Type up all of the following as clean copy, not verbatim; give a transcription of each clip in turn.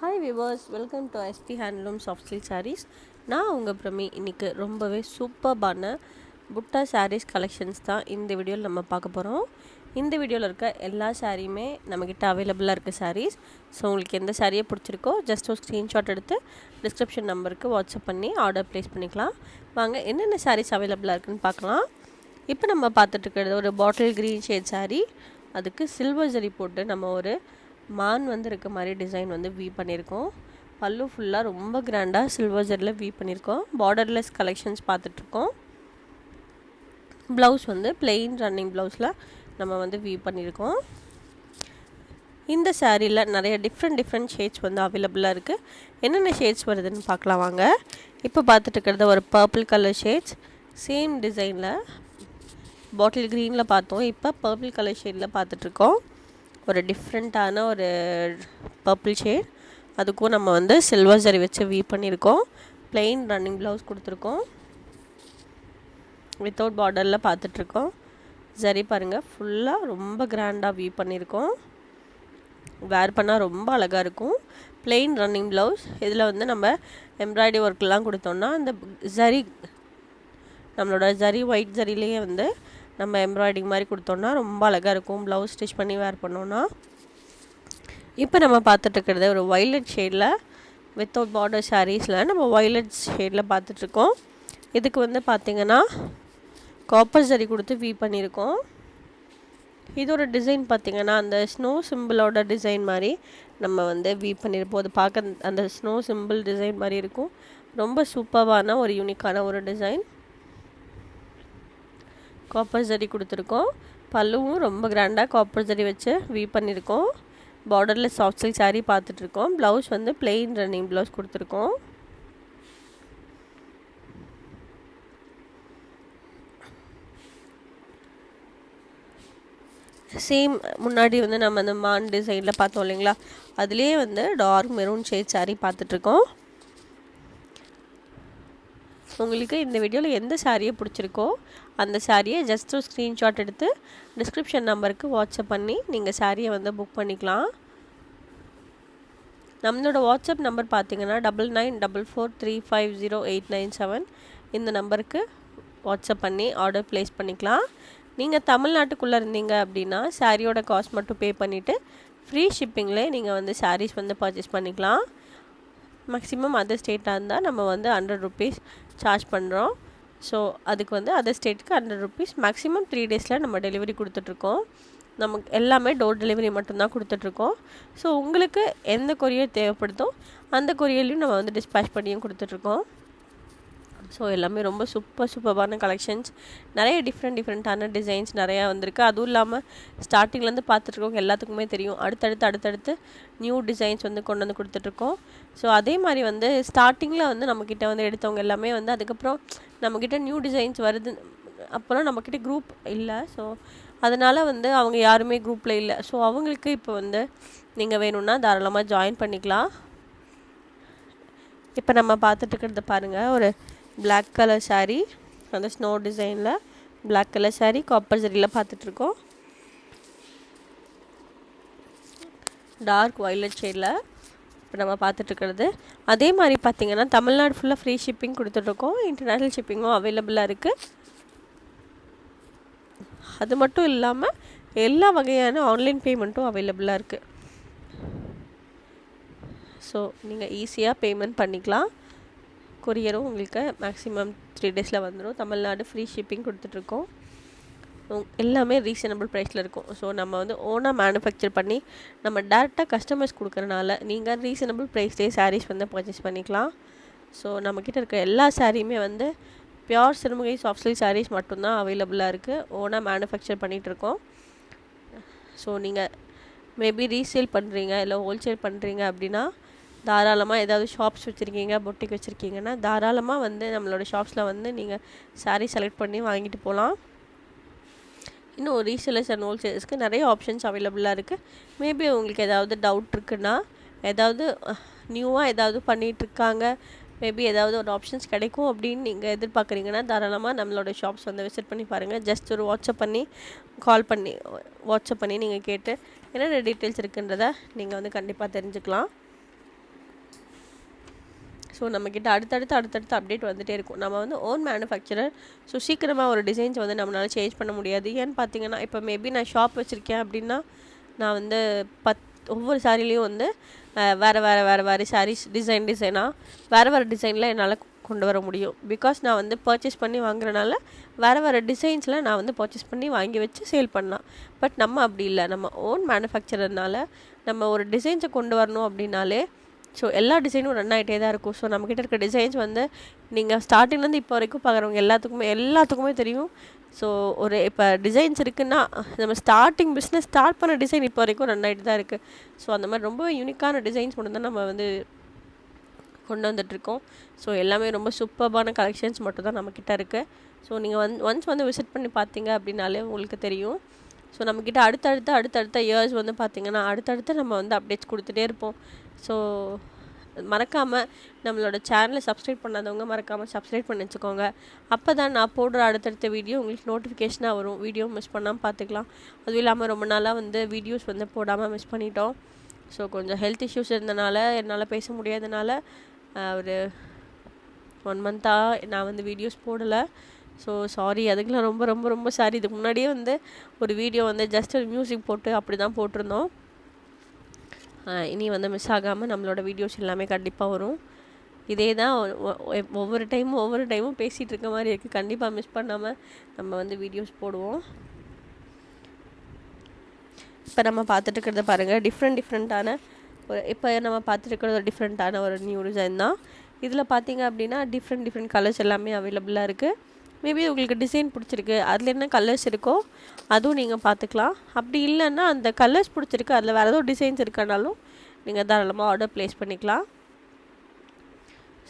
Hi viewers, welcome to SP handloom soft silk sarees. நான் உங்கள் பிரமி. இன்றைக்கி ரொம்பவே சூப்பர்பான புட்டா சாரீஸ் கலெக்ஷன்ஸ் தான் இந்த வீடியோவில் நம்ம பார்க்க போகிறோம். இந்த வீடியோவில் இருக்க எல்லா சாரியுமே நம்மக்கிட்ட அவைலபிளாக இருக்க சாரீஸ். ஸோ உங்களுக்கு எந்த சாரியை பிடிச்சிருக்கோ ஜஸ்ட் ஒரு ஸ்க்ரீன்ஷாட் எடுத்து டிஸ்கிரிப்ஷன் நம்பருக்கு வாட்ஸ்அப் பண்ணி ஆர்டர் ப்ளேஸ் பண்ணிக்கலாம். வாங்க என்னென்ன சாரீஸ் அவைலபிளாக இருக்குதுன்னு பார்க்கலாம். இப்போ நம்ம பார்த்துட்ருக்கிறது ஒரு பாட்டில் க்ரீன் ஷேட் சாரீ. அதுக்கு சில்வர் ஜரி போட்டு நம்ம ஒரு மான் இருக்க மாதிரி டிசைன் வீ பண்ணியிருக்கோம். பல்லு ஃபுல்லாக ரொம்ப கிராண்டாக சில்வர் ஜரியில் வீ பண்ணியிருக்கோம். பார்டர்லெஸ் கலெக்ஷன்ஸ் பார்த்துட்ருக்கோம். ப்ளவுஸ் பிளெயின் ரன்னிங் ப்ளவுஸில் நம்ம வீ பண்ணியிருக்கோம். இந்த சாரியில் நிறைய டிஃப்ரெண்ட் ஷேட்ஸ் அவைலபிளாக இருக்குது. என்னென்ன ஷேட்ஸ் வருதுன்னு பார்க்கலாம் வாங்க. இப்போ பார்த்துட்டு ஒரு பர்பிள் கலர் ஷேட்ஸ், சேம் டிசைனில் பாட்டில் க்ரீனில் பார்த்தோம். இப்போ பர்பிள் கலர் ஷேடில் பார்த்துட்ருக்கோம். ஒரு டிஃப்ரெண்ட்டான ஒரு பர்பிள் ஷேட். அதுக்கும் நம்ம சில்வர் ஜரி வச்சு வீ பண்ணியிருக்கோம். பிளெயின் ரன்னிங் ப்ளவுஸ் கொடுத்துருக்கோம். வித்தவுட் பார்டரில் பார்த்துட்ருக்கோம். ஜரி பாருங்கள், ஃபுல்லாக ரொம்ப கிராண்டாக வீ பண்ணியிருக்கோம். வேர் பண்ணால் ரொம்ப அழகாக இருக்கும். Plain running blouse. இதில் நம்ம எம்ப்ராய்டரி ஒர்க்கெலாம் கொடுத்தோன்னா அந்த ஜரி, நம்மளோட ஜரி ஒயிட் ஜரிலேயே நம்ம எம்ப்ராய்டிங் மாதிரி கொடுத்தோன்னா ரொம்ப அழகாக இருக்கும். ப்ளவுஸ் ஸ்டிச் பண்ணி வேர் பண்ணோன்னா. இப்போ நம்ம பார்த்துட்ருக்கிறது ஒரு வைலட் ஷேடில் வித்தவுட் பார்டர் சாரீஸில் நம்ம வைலட் ஷேடில் பார்த்துட்ருக்கோம். இதுக்கு பார்த்திங்கன்னா காப்பர் ஜரி கொடுத்து வீ பண்ணியிருக்கோம். இதோட டிசைன் பார்த்திங்கன்னா அந்த ஸ்னோ சிம்பிளோட டிசைன் மாதிரி நம்ம வீ பண்ணியிருப்போம். அது பார்க்க அந்த ஸ்னோ சிம்பிள் டிசைன் மாதிரி இருக்கும். ரொம்ப சூப்பரான ஒரு யூனிக்கான ஒரு டிசைன். காப்பர் ஜரி கொடுத்துருக்கோம். பல்லுவும் ரொம்ப கிராண்டாக காப்பர் ஜரி வச்சு வீ பண்ணியிருக்கோம். பார்டரில் சாஃப்ட் சில்க் சாரீ பார்த்துட்ருக்கோம். ப்ளவுஸ் பிளெயின் ரன்னிங் ப்ளவுஸ் கொடுத்துருக்கோம். சேம் முன்னாடி நம்ம அந்த மான் டிசைனில் பார்த்தோம் இல்லைங்களா, அதுலேயே டார்க் மெரூன் ஷேட் சாரீ பார்த்துட்ருக்கோம். உங்களுக்கு இந்த வீடியோவில் எந்த சாரியை பிடிச்சிருக்கோ அந்த சாரியை ஜஸ்ட் ஒரு ஸ்க்ரீன்ஷாட் எடுத்து டிஸ்கிரிப்ஷன் நம்பருக்கு வாட்ஸ்அப் பண்ணி நீங்கள் சாரியை புக் பண்ணிக்கலாம். நம்மளோட வாட்ஸ்அப் நம்பர் பார்த்தீங்கன்னா 9944350897. இந்த நம்பருக்கு வாட்ஸ்அப் பண்ணி ஆர்டர் ப்ளேஸ் பண்ணிக்கலாம். நீங்கள் தமிழ்நாட்டுக்குள்ளே இருந்தீங்க அப்படின்னா சாரியோட காஸ்ட் மட்டும் பே பண்ணிவிட்டு ஃப்ரீ ஷிப்பிங்லேயே நீங்கள் சாரீஸ் பர்ச்சேஸ் பண்ணிக்கலாம். மேக்ஸிமம் அதர் ஸ்டேட்டாக இருந்தால் நம்ம 100 ருபீஸ் சார்ஜ் பண்ணுறோம். ஸோ அதுக்கு அதர் ஸ்டேட்டுக்கு 100 ருபீஸ். மேக்ஸிமம் 3 டேஸில் நம்ம டெலிவரி கொடுத்துட்ருக்கோம். நமக்கு எல்லாமே டோர் டெலிவரி மட்டும்தான் கொடுத்துட்ருக்கோம். ஸோ உங்களுக்கு எந்த கொரியர் தேவைப்படுதோ அந்த கொரியர்லையும் நம்ம டிஸ்பேச் பண்ணியும் கொடுத்துட்ருக்கோம். ஸோ எல்லாமே ரொம்ப சூப்பர்பான கலெக்ஷன்ஸ். நிறைய டிஃப்ரெண்ட்டான டிசைன்ஸ் நிறையா வந்திருக்கு. அதுவும் இல்லாமல் ஸ்டார்டிங்லேருந்து பார்த்துட்ருக்கோங்க எல்லாத்துக்குமே தெரியும் அடுத்தடுத்து நியூ டிசைன்ஸ் கொண்டு கொடுத்துட்ருக்கோம். ஸோ அதே மாதிரி ஸ்டார்டிங்கில் நம்மக்கிட்ட எடுத்தவங்க எல்லாமே அதுக்கப்புறம் நம்மக்கிட்ட நியூ டிசைன்ஸ் வருது. அப்போலாம் நம்மக்கிட்ட குரூப் இல்லை. ஸோ அதனால் அவங்க யாருமே குரூப்பில் இல்லை. ஸோ அவங்களுக்கு இப்போ நீங்கள் வேணும்னா தாராளமாக ஜாயின் பண்ணிக்கலாம். இப்போ நம்ம பார்த்துட்ருக்கிறது பாருங்கள், ஒரு பிளாக் கலர் சாரீ, அந்த ஸ்னோ டிசைனில் பிளாக் கலர் சாரீ காப்பர் ஜரியில் பார்த்துட்ருக்கோம். டார்க் வயலட் ஷேடில் இப்போ நம்ம பார்த்துட்ருக்கிறது. அதே மாதிரி பார்த்திங்கன்னா தமிழ்நாடு ஃபுல்லாக ஃப்ரீ ஷிப்பிங் கொடுத்துட்ருக்கோம். இன்டர்நேஷ்னல் ஷிப்பிங்கும் அவைலபிளாக இருக்குது. அது மட்டும் இல்லாமல் எல்லா வகையான ஆன்லைன் பேமெண்ட்டும் அவைலபிளாக இருக்குது. ஸோ நீங்கள் ஈஸியாக பேமெண்ட் பண்ணிக்கலாம். கொரியரும் உங்களுக்கு மேக்ஸிமம் 3 டேஸில் வந்துடும். தமிழ்நாடு ஃப்ரீ ஷிப்பிங் கொடுத்துட்ருக்கோம். எல்லாமே ரீசனபிள் ப்ரைஸில் இருக்கும். ஸோ நம்ம ஓனாக மேனுஃபேக்சர் பண்ணி நம்ம டேரெக்டாக கஸ்டமர்ஸ் கொடுக்குறனால நீங்கள் ரீசனபிள் ப்ரைஸ்லேயே சாரீஸ் பர்ச்சேஸ் பண்ணிக்கலாம். ஸோ நம்மக்கிட்ட இருக்க எல்லா சாரியுமே pure Sirumugai soft silk saris மட்டும்தான் அவைலபிளாக இருக்குது. ஓனாக மேனுஃபேக்சர் பண்ணிகிட்ருக்கோம். ஸோ நீங்கள் மேபி ரீசேல் பண்ணுறீங்க இல்லை ஹோல்சேல் பண்ணுறீங்க அப்படின்னா தாராளமாக ஏதாவது ஷாப்ஸ் வச்சுருக்கீங்க, பொட்டிக் வச்சுருக்கீங்கன்னா தாராளமாக நம்மளோட ஷாப்ஸில் நீங்கள் சாரீ செலக்ட் பண்ணி வாங்கிட்டு போகலாம். இன்னும் ரீசேலர்ஸ் அண்ட் ஹோல்சேலர்ஸ்க்கு நிறைய ஆப்ஷன்ஸ் அவைலபிளாக இருக்குது. மேபி உங்களுக்கு ஏதாவது டவுட் இருக்குன்னா, ஏதாவது நியூவாக ஏதாவது பண்ணிகிட்ருக்காங்க, மேபி ஏதாவது ஒரு ஆப்ஷன்ஸ் கிடைக்கும் அப்படின்னு நீங்கள் எதிர்பார்க்குறீங்கன்னா தாராளமாக நம்மளோட ஷாப்ஸ் விசிட் பண்ணி பாருங்கள். ஜஸ்ட் ஒரு வாட்ஸ்அப் பண்ணி நீங்கள் கேட்டு என்னென்ன டீட்டெயில்ஸ் இருக்குன்றதை நீங்கள் கண்டிப்பாக தெரிஞ்சுக்கலாம். ஸோ நம்மக்கிட்ட அடுத்தடுத்து அப்டேட் வந்துகிட்டே இருக்கும். நம்ம வந்து ஓன் மேனுஃபேக்சரர். ஸோ சீக்கிரமாக ஒரு டிசைன்ஸ் வந்து நம்மளால் சேஞ்ச் பண்ண முடியாது. ஏன்னு பார்த்தீங்கன்னா, இப்போ மேபி நான் ஷாப் வச்சுருக்கேன் அப்படின்னா, நான் வந்து ஒவ்வொரு சாரிலையும் வந்து வேறு சாரீஸ் டிசைனாக வேறு டிசைனில் என்னால் கொண்டு வர முடியும். பிகாஸ் நான் வந்து பர்ச்சேஸ் பண்ணி வாங்குறனால வேறு டிசைன்ஸில் நான் வந்து பர்ச்சேஸ் பண்ணி வாங்கி வச்சு சேல் பண்ணலாம். பட் நம்ம அப்படி இல்லை. நம்ம ஓன் மேனுஃபேக்சரர்னால நம்ம ஒரு டிசைன்ஸை கொண்டு வரணும் அப்படின்னாலே ஸோ எல்லா டிசைனும் ரன் ஆகிட்டே தான் இருக்கும். ஸோ நம்மக்கிட்ட இருக்க டிசைன்ஸ் வந்து நீங்கள் ஸ்டார்டிங்லேருந்து இப்போ வரைக்கும் பார்க்குறவங்க எல்லாத்துக்குமே தெரியும். ஸோ ஒரு இப்போ டிசைன்ஸ் இருக்குன்னா நம்ம பிஸ்னஸ் ஸ்டார்ட் பண்ண டிசைன் இப்போ வரைக்கும் ரன் ஆகிட்டு தான் இருக்குது. ஸோ அந்த மாதிரி ரொம்ப யூனிக்கான டிசைன்ஸ் மட்டும் தான் நம்ம வந்து கொண்டு வந்துட்ருக்கோம். ஸோ எல்லாமே ரொம்ப சூப்பர்பான கலெக்ஷன்ஸ் மட்டும் தான் நம்மக்கிட்ட இருக்குது. ஸோ நீங்கள் ஒன்ஸ் வந்து விசிட் பண்ணி பார்த்தீங்க அப்படின்னாலே உங்களுக்கு தெரியும். ஸோ நம்மக்கிட்ட அடுத்தடுத்த இயர்ஸ் வந்து பார்த்திங்கன்னா அடுத்தடுத்து நம்ம வந்து அப்டேட்ஸ் கொடுத்துட்டே இருப்போம். ஸோ மறக்காமல் நம்மளோட சேனலை சப்ஸ்கிரைப் பண்ணாதவங்க மறக்காமல் சப்ஸ்கிரைப் பண்ணி வச்சுக்கோங்க. அப்போ தான் நான் போடுற அடுத்தடுத்த வீடியோ உங்களுக்கு நோட்டிஃபிகேஷனாக வரும். வீடியோ மிஸ் பண்ணாமல் பார்த்துக்கலாம். அதுவும் இல்லாமல் ரொம்ப நாளாக வந்து வீடியோஸ் வந்து போடாமல் மிஸ் பண்ணிட்டோம். ஸோ கொஞ்சம் ஹெல்த் இஷ்யூஸ் இருந்தனால என்னால் பேச முடியாதனால ஒரு 1 மந்த்தாக நான் வந்து வீடியோஸ் போடலை. ஸோ சாரி, அதுக்கெலாம் ரொம்ப ரொம்ப ரொம்ப சாரி. இதுக்கு முன்னாடியே வந்து ஒரு வீடியோ வந்து ஜஸ்ட் ஒரு மியூசிக் போட்டு அப்படி தான் போட்டிருந்தோம். இனி வந்து மிஸ் ஆகாமல் நம்மளோட வீடியோஸ் எல்லாமே கண்டிப்பாக வரும். இதே தான் ஒவ்வொரு டைமும் பேசிகிட்டு இருக்க மாதிரி இருக்குது. கண்டிப்பாக மிஸ் பண்ணாமல் நம்ம வந்து வீடியோஸ் போடுவோம். இப்போ நம்ம பார்த்துட்டு பாருங்கள், டிஃப்ரெண்ட்டான ஒரு டிஃப்ரெண்ட்டான ஒரு நியூ டிசைன் தான். இதில் பார்த்தீங்க அப்படின்னா டிஃப்ரெண்ட் கலர்ஸ் எல்லாமே அவைலபிளாக இருக்குது. மேபி உங்களுக்கு டிசைன் பிடிச்சிருக்கு, அதில் என்ன கலர்ஸ் இருக்கோ அதுவும் நீங்கள் பார்த்துக்கலாம். அப்படி இல்லைன்னா அந்த கலர்ஸ் பிடிச்சிருக்கு, அதில் வேறு ஏதோ டிசைன்ஸ் இருக்கனாலும் நீங்கள் தாராளமாக ஆர்டர் ப்ளேஸ் பண்ணிக்கலாம்.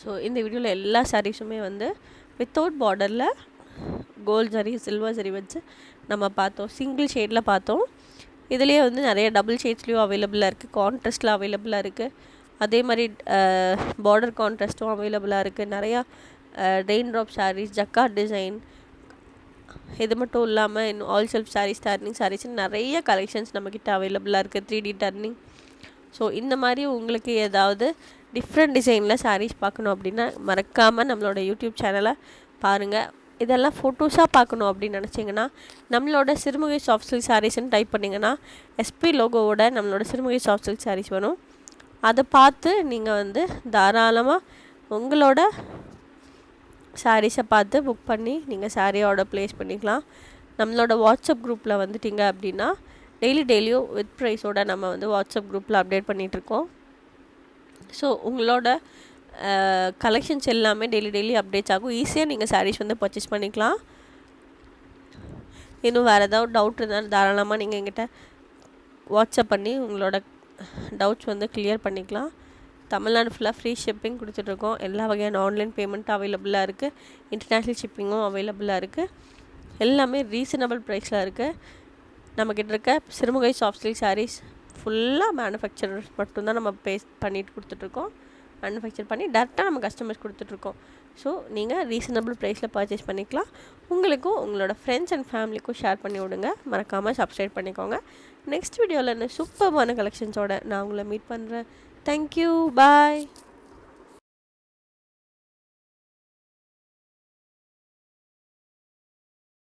ஸோ இந்த வீடியோவில் எல்லா சாரீஸுமே வந்து வித்தவுட் பார்டரில் கோல்ட் ஜரி சில்வர் ஜரி வச்சு நம்ம பார்த்தோம். சிங்கிள் ஷேடில் பார்த்தோம். இதுலேயே வந்து நிறைய டபுள் ஷேட்ஸ்லேயும் அவைலபிளாக இருக்குது. கான்ட்ராஸ்ட்டில் அவைலபிளாக இருக்குது. அதே மாதிரி பார்டர் கான்ட்ராஸ்ட்டும் அவைலபிளாக இருக்குது. நிறையா rain drop sarees, jacquard design, இது மட்டும் இல்லாமல் இன்னும் ஆல் செல்ஃப் சாரீஸ், டர்னிங் சாரீஸ்ன்னு நிறைய கலெக்ஷன்ஸ் நம்மக்கிட்ட அவைலபிளாக இருக்குது. 3D turning. ஸோ இந்த மாதிரி உங்களுக்கு ஏதாவது டிஃப்ரெண்ட் டிசைனில் சாரீஸ் பார்க்கணும் அப்படின்னா மறக்காமல் நம்மளோட யூடியூப் சேனலை பாருங்கள். இதெல்லாம் ஃபோட்டோஸாக பார்க்கணும் அப்படின்னு நினச்சிங்கன்னா நம்மளோட சிறுமுகை சாஃப்ட் சில்க் சாரீஸ்ன்னு டைப் பண்ணிங்கன்னா எஸ்பி லோகோவோட நம்மளோட சிறுமுகை சாஃப்ட் சில்க் சாரீஸ் வரும். அதை பார்த்து நீங்கள் வந்து தாராளமாக உங்களோட சாரீஸை பார்த்து புக் பண்ணி நீங்கள் சாரீ ஆர்டர் ப்ளேஸ் பண்ணிக்கலாம். நம்மளோட வாட்ஸ்அப் குரூப்பில் வந்துட்டிங்க அப்படின்னா டெய்லியும் வித் ப்ரைஸோடு நம்ம வந்து வாட்ஸ்அப் குரூப்பில் அப்டேட் பண்ணிகிட்ருக்கோம். ஸோ உங்களோட கலெக்ஷன்ஸ் எல்லாமே டெய்லி அப்டேட்ஸ் ஆகும். ஈஸியாக நீங்கள் சாரீஸ் வந்து பர்ச்சேஸ் பண்ணிக்கலாம். இன்னும் வேறு ஏதாவது டவுட் இருந்தாலும் தாராளமாக நீங்கள் எங்கிட்ட வாட்ஸ்அப் பண்ணி உங்களோட டவுட்ஸ் வந்து கிளியர் பண்ணிக்கலாம். தமிழ்நாடு ஃபுல்லாக ஃப்ரீ ஷிப்பிங் கொடுத்துட்ருக்கோம். எல்லா வகையான ஆன்லைன் பேமெண்ட்டும் அவைலபிளாக இருக்குது. இன்டர்நேஷ்னல் ஷிப்பிங்கும் அவைலபிளாக இருக்குது. எல்லாமே ரீசனபிள் ப்ரைஸில் இருக்குது. நம்மக்கிட்ட இருக்க சிறுமுகை சாஃப்ட் சில்க் சாரீஸ் ஃபுல்லாக மேனுஃபேக்சரர்ஸ் மட்டும்தான் நம்ம பண்ணிட்டு கொடுத்துட்ருக்கோம். மேனுஃபேக்சர் பண்ணி டேரெக்டாக நம்ம கஸ்டமர்ஸ் கொடுத்துட்ருக்கோம். ஸோ நீங்கள் ரீசனபிள் ப்ரைஸில் பர்ச்சேஸ் பண்ணிக்கலாம். உங்களுக்கும் உங்களோட ஃப்ரெண்ட்ஸ் அண்ட் ஃபேமிலிக்கும் ஷேர் பண்ணி விடுங்க. மறக்காமல் சப்ஸ்கிரைப் பண்ணிக்கோங்க. நெக்ஸ்ட் வீடியோவில் என்ன சூப்பர்பான கலெக்ஷன்ஸோட நான் உங்களை மீட் பண்ணுறேன். தேங்க்யூ, பாய்.